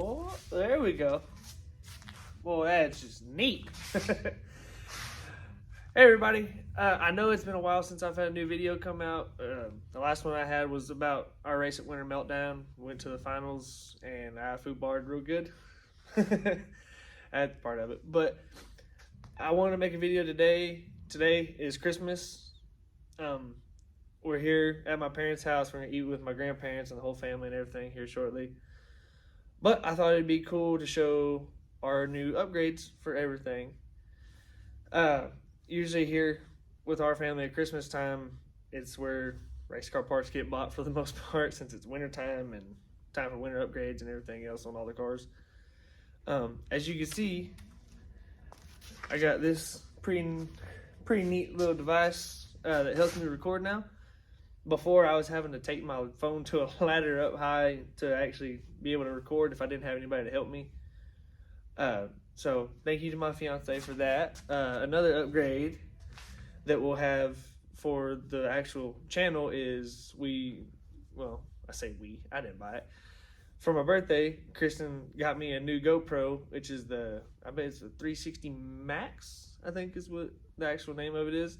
Oh, there we go. Boy, that's just neat. Hey everybody, I know it's been a while since I've had a new video come out. The last one I had was about our race at Winter Meltdown. Went to the finals and I food-barred real good. That's part of it. But I wanted to make a video today. Today is Christmas. We're here at my parents' house. We're going to eat with my grandparents and the whole family and everything here shortly. But I thought it'd be cool to show our new upgrades for everything. Usually here with our family at Christmas time, it's where race car parts get bought for the most part, since it's winter time and time for winter upgrades and everything else on all the cars. As you can see, I got this pretty neat little device that helps me record now. Before, I was having to take my phone to a ladder up high to actually be able to record if I didn't have anybody to help me. So thank you to my fiance for that. Another upgrade that we'll have for the actual channel is I didn't buy it. For my birthday, Kristen got me a new GoPro, which is I bet it's the 360 Max, I think is what the actual name of it is.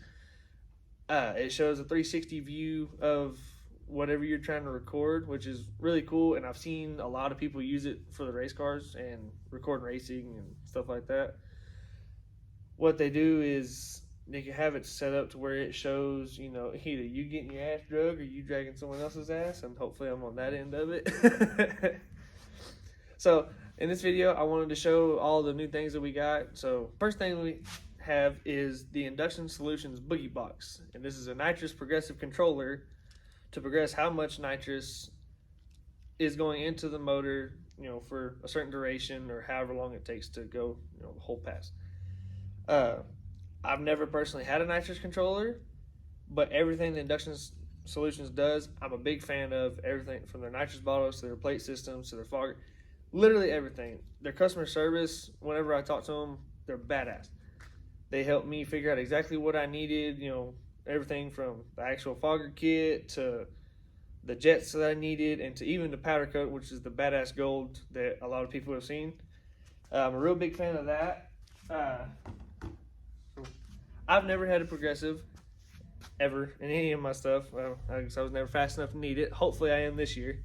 It shows a 360 view of whatever you're trying to record, which is really cool. And I've seen a lot of people use it for the race cars and recording racing and stuff like that. What they do is they can have it set up to where it shows, either you getting your ass drugged or you dragging someone else's ass, and hopefully I'm on that end of it. So in this video, I wanted to show all the new things that we got. So first thing we have is the Induction Solutions Boogie Box, and this is a nitrous progressive controller to progress how much nitrous is going into the motor, for a certain duration or however long it takes to go, the whole pass. I've never personally had a nitrous controller, but everything the Induction Solutions does, I'm a big fan of. Everything from their nitrous bottles to their plate systems to their fogger, literally everything. Their customer service, whenever I talk to them, they're badass. They helped me figure out exactly what I needed, everything from the actual fogger kit to the jets that I needed, and to even the powder coat, which is the badass gold that a lot of people have seen. I'm a real big fan of that. I've never had a progressive ever in any of my stuff. Well, I guess I was never fast enough to need it. Hopefully I am this year.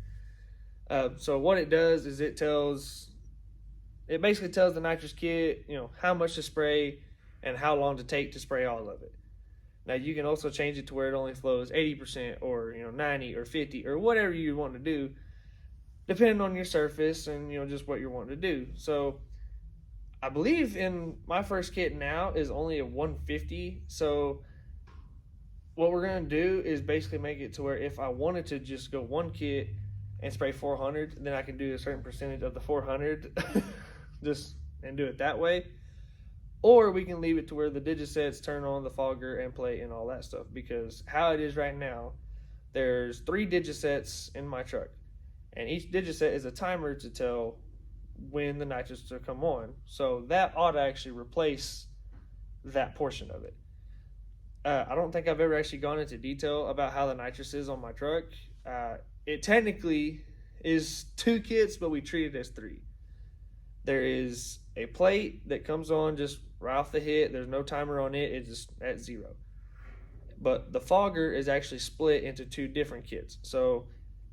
So what it does is it basically tells the nitrous kit, how much to spray and how long to take to spray all of it. Now you can also change it to where it only flows 80% or 90 or 50 or whatever you want to do, depending on your surface and just what you're wanting to do. So I believe in my first kit now is only a 150. So what we're gonna do is basically make it to where if I wanted to just go one kit and spray 400, then I can do a certain percentage of the 400 and do it that way. Or we can leave it to where the digisets turn on the fogger and plate and all that stuff. Because how it is right now, there's 3 digisets in my truck. And each digiset is a timer to tell when the nitrous will come on. So that ought to actually replace that portion of it. I don't think I've ever actually gone into detail about how the nitrous is on my truck. It technically is 2 kits, but we treat it as 3. There is a plate that comes on just right off the hit. There's no timer on it. It's just at 0. But the fogger is actually split into 2 different kits. So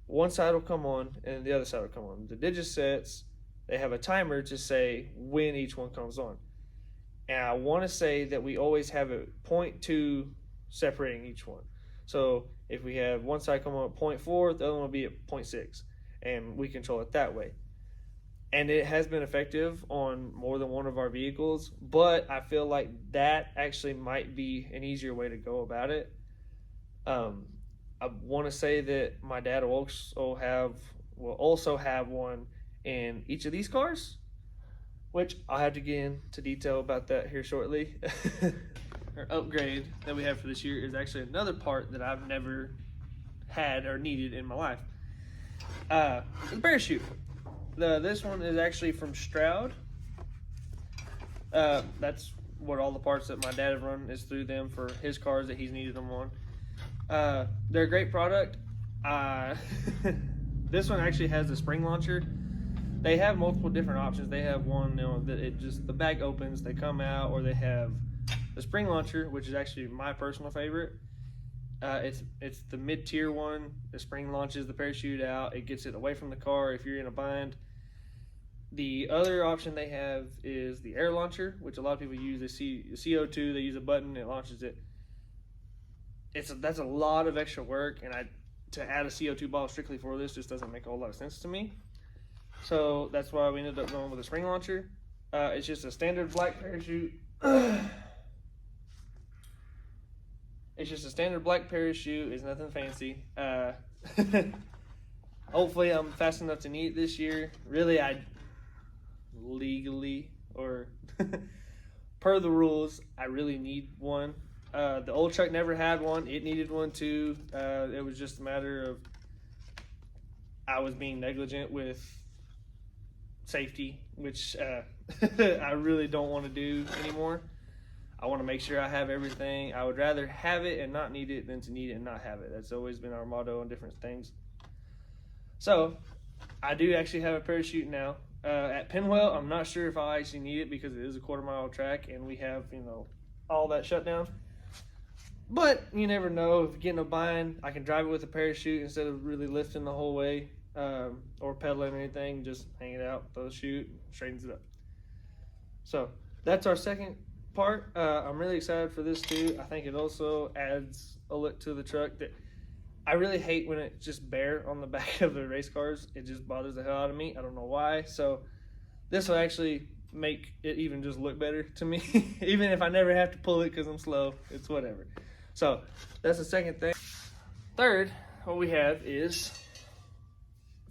one side will come on and the other side will come on. The digisets, they have a timer to say when each one comes on. And I want to say that we always have a 0.2 separating each one. So if we have one side come on at 0.4, the other one will be at 0.6. And we control it that way. And it has been effective on more than one of our vehicles, but I feel like that actually might be an easier way to go about it. I want to say that my dad will also have one in each of these cars, which I'll have to get into detail about that here shortly. Our upgrade that we have for this year is actually another part that I've never had or needed in my life. The parachute. This one is actually from Stroud. That's what all the parts that my dad have run is through them for his cars that he's needed them on. They're a great product. This one actually has the spring launcher they have multiple different options. They have one, that it just, the bag opens, they come out, or they have the spring launcher, which is actually my personal favorite. It's the mid-tier one. The spring launches the parachute out. It gets it away from the car if you're in a bind. The other option they have is the air launcher, which a lot of people use. They see CO2, they use a button, it launches it. That's a lot of extra work, and to add a CO2 ball strictly for this just doesn't make a whole lot of sense to me. So that's why we ended up going with a spring launcher. It's just a standard black parachute. It's just a standard black parachute. It's nothing fancy. Hopefully I'm fast enough to need it this year. Really, I legally, or per the rules, I really need one. The old truck never had one. It needed one too. It was just a matter of I was being negligent with safety, which I really don't want to do anymore. I want to make sure I have everything. I would rather have it and not need it than to need it and not have it. That's always been our motto on different things. So I do actually have a parachute now. At Penwell, I'm not sure if I'll actually need it because it is a quarter-mile track and we have, all that shut down. But you never know. If you get in a bind, I can drive it with a parachute instead of really lifting the whole way, or pedaling or anything. Just hang it out, throw the chute, straightens it up. So that's our second part. I'm really excited for this too. I think it also adds a look to the truck that I really hate when it's just bare on the back of the race cars. It just bothers the hell out of me. I don't know why. So this will actually make it even just look better to me. Even if I never have to pull it because I'm slow, it's whatever. So that's the second thing. Third, what we have is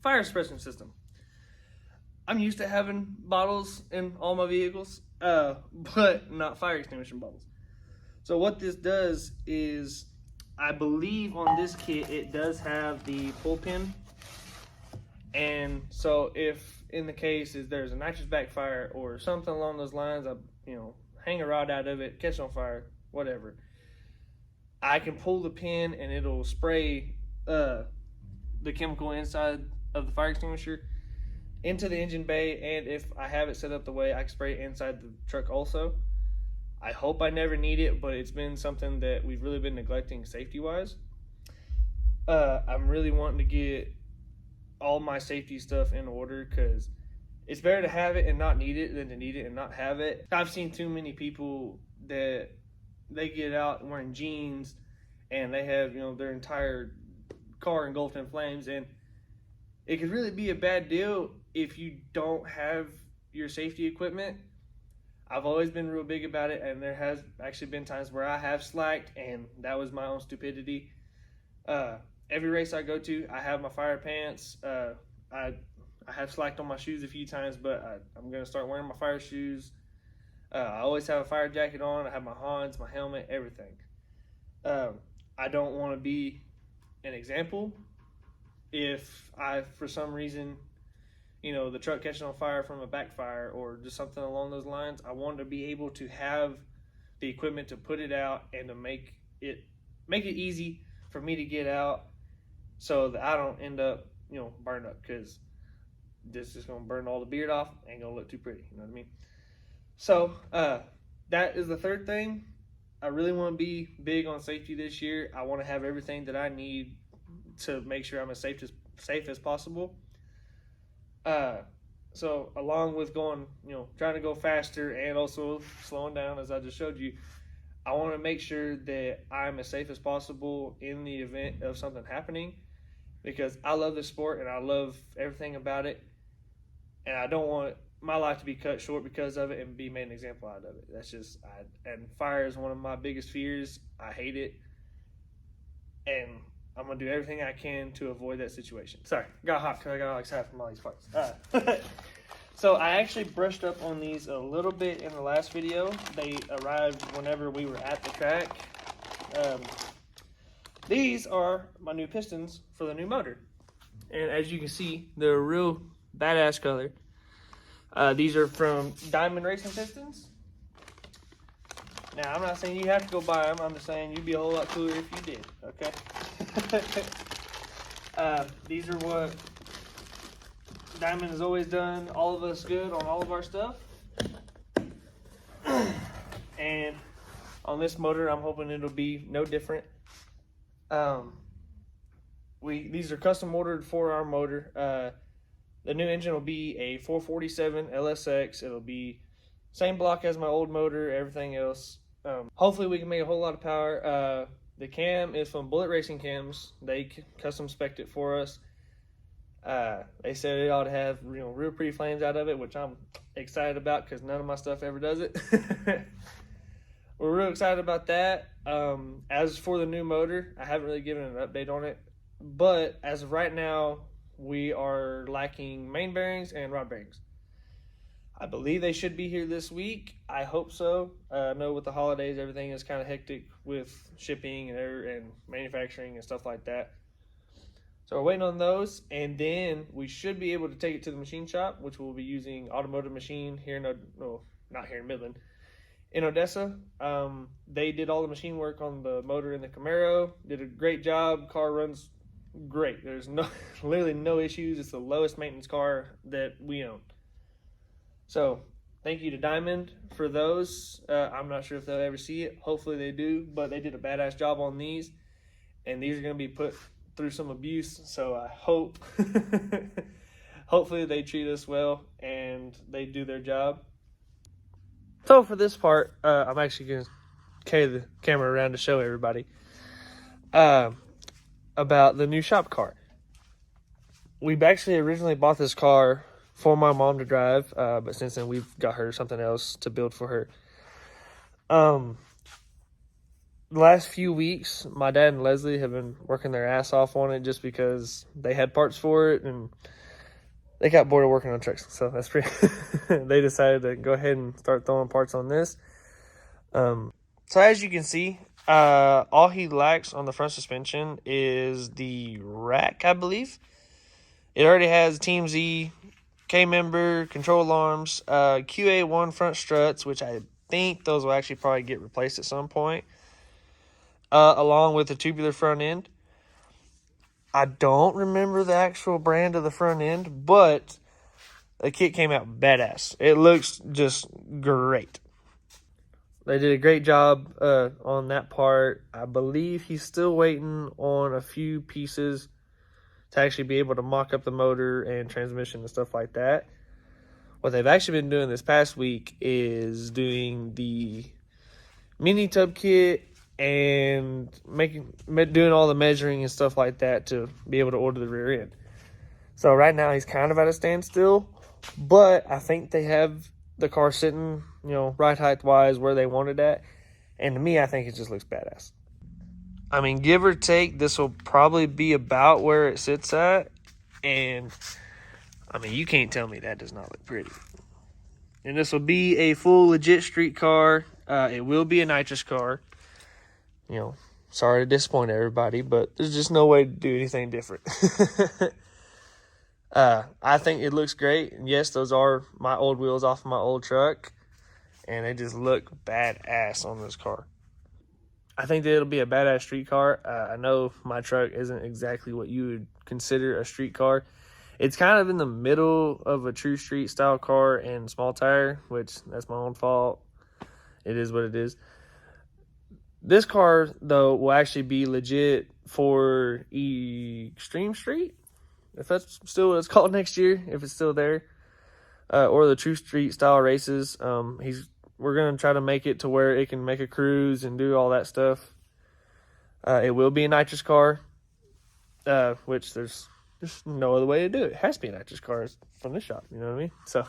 fire suppression system. I'm used to having bottles in all my vehicles, but not fire extinguishing bottles. So what this does is, I believe on this kit it does have the pull pin, and so if in the case is there's a nitrous backfire or something along those lines, I hang a rod out of it, catch on fire, whatever, I can pull the pin and it'll spray the chemical inside of the fire extinguisher into the engine bay, and if I have it set up the way, I can spray it inside the truck also. I hope I never need it, but it's been something that we've really been neglecting safety-wise. I'm really wanting to get all my safety stuff in order because it's better to have it and not need it than to need it and not have it. I've seen too many people that they get out wearing jeans and they have, their entire car engulfed in flames, and it could really be a bad deal if you don't have your safety equipment. I've always been real big about it, and there has actually been times where I have slacked, and that was my own stupidity. Every race I go to, I have my fire pants. I have slacked on my shoes a few times, but I'm going to start wearing my fire shoes. I always have a fire jacket on. I have my Hans, my helmet, everything. I don't want to be an example. If I, for some reason, the truck catching on fire from a backfire or just something along those lines, I want to be able to have the equipment to put it out and to make it easy for me to get out so that I don't end up, burned up, because this is going to burn all the beard off. Ain't going to look too pretty, you know what I mean? So that is the third thing. I really want to be big on safety this year. I want to have everything that I need to make sure I'm as safe as possible. So along with going, trying to go faster and also slowing down, as I just showed you, I want to make sure that I'm as safe as possible in the event of something happening, because I love this sport and I love everything about it, and I don't want my life to be cut short because of it and be made an example out of it. That's just, and fire is one of my biggest fears. I hate it, and I'm going to do everything I can to avoid that situation. Sorry, got hot because I got all excited from all these parts. So I actually brushed up on these a little bit in the last video. They arrived whenever we were at the track. These are my new pistons for the new motor. And as you can see, they're a real badass color. These are from Diamond Racing Pistons. Now, I'm not saying you have to go buy them. I'm just saying you'd be a whole lot cooler if you did, okay? These are what Diamond has always done all of us good on all of our stuff. And on this motor, I'm hoping it'll be no different. These are custom ordered for our motor. The new engine will be a 447 LSX. It'll be same block as my old motor, everything else. Hopefully we can make a whole lot of power. The cam is from Bullet Racing Cams. They custom spec'd it for us. They said it ought to have real pretty flames out of it, which I'm excited about because none of my stuff ever does it. We're real excited about that. As for the new motor, I haven't really given an update on it, but as of right now, we are lacking main bearings and rod bearings. I believe they should be here this week. I hope so. I know with the holidays, everything is kind of hectic with shipping and manufacturing and stuff like that. So we're waiting on those, and then we should be able to take it to the machine shop, which we'll be using Automotive Machine here not here in Midland, in Odessa. They did all the machine work on the motor in the Camaro, did a great job. Car runs great. There's literally no issues. It's the lowest maintenance car that we own. So thank you to Diamond for those. I'm not sure if they'll ever see it. Hopefully they do, but they did a badass job on these, and these are going to be put through some abuse. So I hope hopefully they treat us well and they do their job. So for this part, I'm actually going to carry the camera around to show everybody about the new shop car. We actually originally bought this car for my mom to drive, but since then we've got her something else to build for her. The last few weeks, my dad and Leslie have been working their ass off on it just because they had parts for it and they got bored of working on trucks. So that's pretty. They decided to go ahead and start throwing parts on this. So as you can see, all he lacks on the front suspension is the rack, I believe. It already has Team Z, K-member, control arms, QA1 front struts, which I think those will actually probably get replaced at some point, along with a tubular front end. I don't remember the actual brand of the front end, but the kit came out badass. It looks just great. They did a great job on that part. I believe he's still waiting on a few pieces to actually be able to mock up the motor and transmission and stuff like that. What they've actually been doing this past week is doing the mini tub kit and doing all the measuring and stuff like that to be able to order the rear end. So right now he's kind of at a standstill, but I think they have the car sitting, right height wise where they wanted at. And to me, I think it just looks badass. I mean, give or take, this will probably be about where it sits at. And, I mean, you can't tell me that does not look pretty. And this will be a full legit street car. It will be a nitrous car. Sorry to disappoint everybody, but there's just no way to do anything different. I think it looks great. And yes, those are my old wheels off of my old truck. And they just look badass on this car. I think that it'll be a badass street car. I know my truck isn't exactly what you would consider a street car. It's kind of in the middle of a true street style car and small tire, which that's my own fault. It is what it is. This car, though, will actually be legit for Extreme Street, if that's still what it's called next year, if it's still there, or the true street style races. We're going to try to make it to where it can make a cruise and do all that stuff. It will be a nitrous car, which there's just no other way to do it. It has to be a nitrous car from this shop, you know what I mean? So,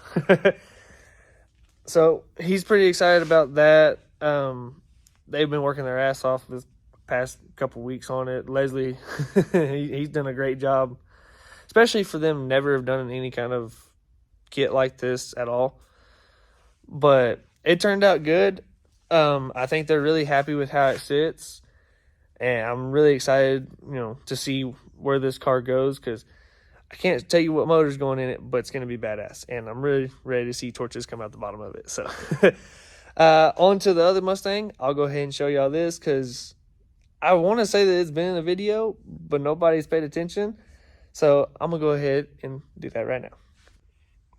so he's pretty excited about that. They've been working their ass off this past couple weeks on it. Leslie, he's done a great job, especially for them never have done any kind of kit like this at all. But it turned out good. I think they're really happy with how it sits. And I'm really excited, to see where this car goes, because I can't tell you what motor's going in it, but it's going to be badass. And I'm really ready to see torches come out the bottom of it. So, on to the other Mustang. I'll go ahead and show y'all this, because I want to say that it's been in a video, but nobody's paid attention. So I'm going to go ahead and do that right now.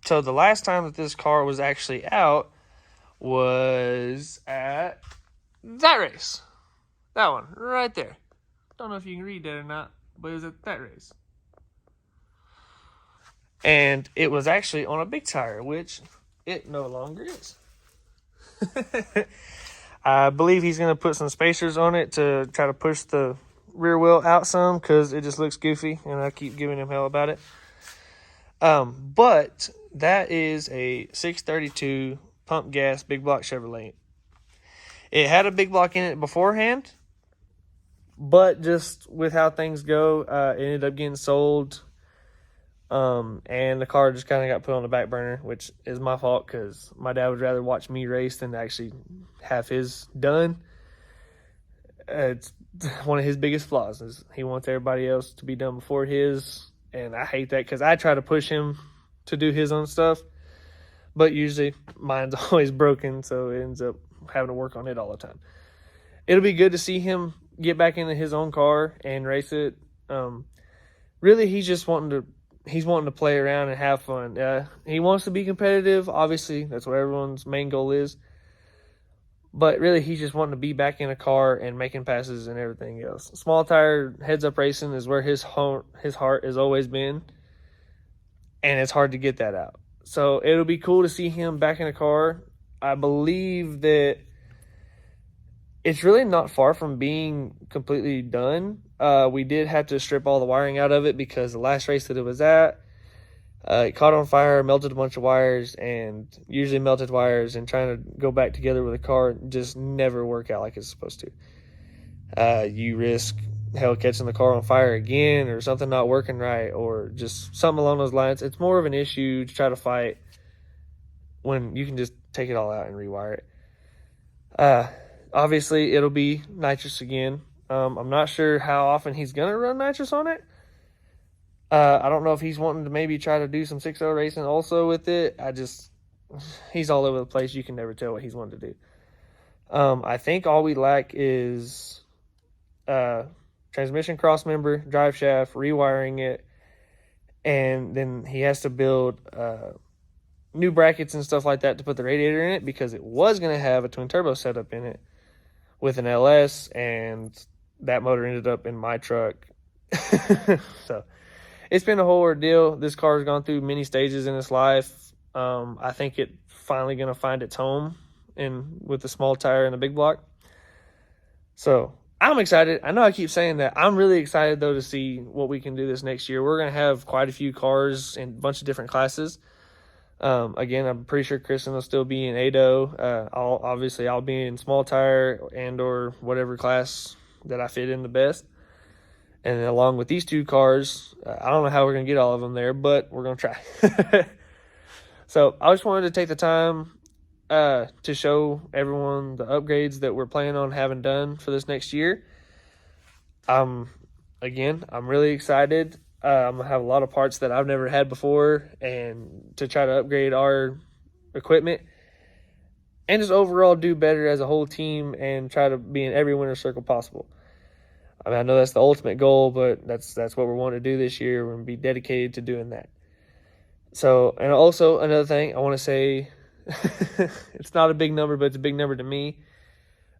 So the last time that this car was actually out was at that race. That one right there. Don't know if you can read that or not, but it was at that race. And it was actually on a big tire, which it no longer is. I believe he's going to put some spacers on it to try to push the rear wheel out some because it just looks goofy, and I keep giving him hell about it. But that is a 632 pump gas big block Chevrolet. It had a big block in it beforehand, but just with how things go, it ended up getting sold. And the car just kind of got put on the back burner, which is my fault because my dad would rather watch me race than actually have his done. It's one of his biggest flaws is he wants everybody else to be done before his, and I hate that because I try to push him to do his own stuff, but usually mine's always broken, so it ends up having to work on it all the time. It'll be good to see him get back into his own car and race it. Really, he's wanting to play around and have fun. He wants to be competitive. Obviously, that's what everyone's main goal is. But really, he's just wanting to be back in a car and making passes and everything else. Small tire heads-up racing is where his heart has always been, and it's hard to get that out. So it'll be cool to see him back in a car. I believe that it's really not far from being completely done. We did have to strip all the wiring out of it because the last race that it was at, it caught on fire, melted a bunch of wires, and usually melted wires and trying to go back together with a car just never work out like it's supposed to. You risk catching the car on fire again or something not working right or just something along those lines. It's more of an issue to try to fight when you can just take it all out and rewire it. Obviously, it'll be nitrous again. I'm not sure how often he's going to run nitrous on it. I don't know if he's wanting to maybe try to do some 6.0 racing also with it. He's all over the place. You can never tell what he's wanting to do. I think all we lack is transmission cross member, drive shaft, rewiring it, and then he has to build new brackets and stuff like that to put the radiator in it because it was going to have a twin turbo setup in it with an LS, and that motor ended up in my truck. So it's been a whole ordeal. This car has gone through many stages in its life. I think it's finally going to find its home with the small tire and the big block. So I'm excited. I know I keep saying that. I'm really excited, though, to see what we can do this next year. We're going to have quite a few cars in a bunch of different classes. Again, I'm pretty sure Kristen will still be in ADO. I'll be in small tire and or whatever class that I fit in the best. And along with these two cars, I don't know how we're going to get all of them there, but we're going to try. So I just wanted to take the time to show everyone the upgrades that we're planning on having done for this next year. Again, I'm really excited. I'm going to have a lot of parts that I've never had before and to try to upgrade our equipment and just overall do better as a whole team and try to be in every winner's circle possible. I mean, I know that's the ultimate goal, but that's what we're wanting to do this year. We're going to be dedicated to doing that. So, and also another thing I want to say, it's not a big number, but it's a big number to me.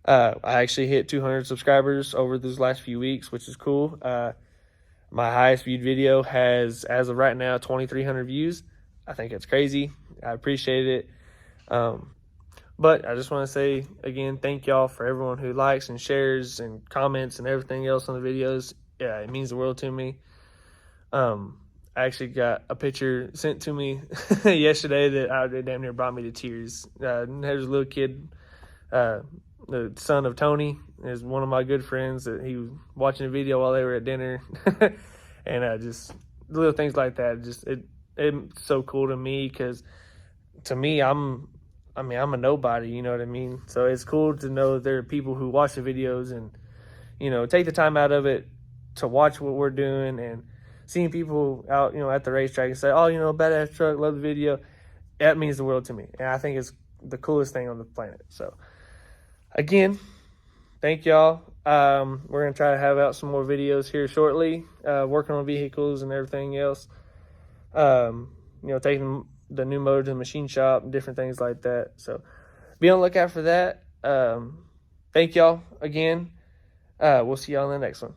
I actually hit 200 subscribers over these last few weeks, which is cool. My highest viewed video has, as of right now, 2,300 views. I think it's crazy. I appreciate it. But I just want to say, again, thank y'all for everyone who likes and shares and comments and everything else on the videos. Yeah, it means the world to me. I actually got a picture sent to me yesterday that damn near brought me to tears. There's a little kid, the son of Tony, is one of my good friends that he was watching a video while they were at dinner. And just little things like that, it's so cool to me because to me, I'm a nobody, you know what I mean? So it's cool to know that there are people who watch the videos and, take the time out of it to watch what we're doing and seeing people out, at the racetrack and say, oh, badass truck, love the video. That means the world to me. And I think it's the coolest thing on the planet. So again, thank y'all. We're going to try to have out some more videos here shortly, working on vehicles and everything else. Taking the new motor to the machine shop and different things like that. So be on the lookout for that. Thank y'all again. We'll see y'all in the next one.